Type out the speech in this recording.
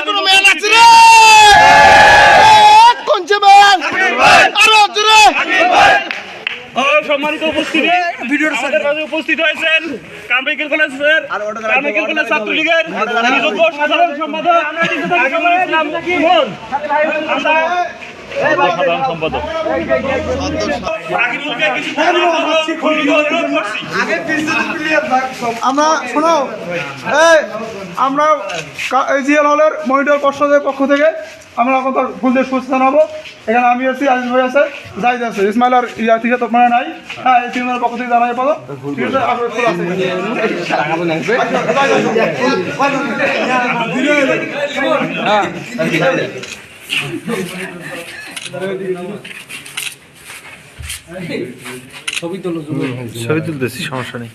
কোনো ম্যান আছে রে কোনছে ম্যান আরো জোরে সম্মানিত উপস্থিতি আমাদের মাঝে উপস্থিত হয়েছেন কামরাঙ্গীর কলেজের কামরাঙ্গীর কলেজ ছাত্রলীগের যোগ্য সাধারণ সম্পাদক ইসলাম ইমন সাধারণ সম্পাদক আমরা শোনো আমরা জিএল হলের মনিটর পর্ষদের পক্ষ থেকে আমরা এখন ফুলদের সুস্থ হবো। এখানে আমি আছি, আজিজ ভাই আছে, জাহিদ আছে, ইসমাইল আর ইয়া থেকে তো মানে নাই। হ্যাঁ, এই তিনজনের পক্ষ থেকে জানাই পাবো। ঠিক আছে, আর ফুল আছে। ছবি তুলতেছি, সমস্যা নেই।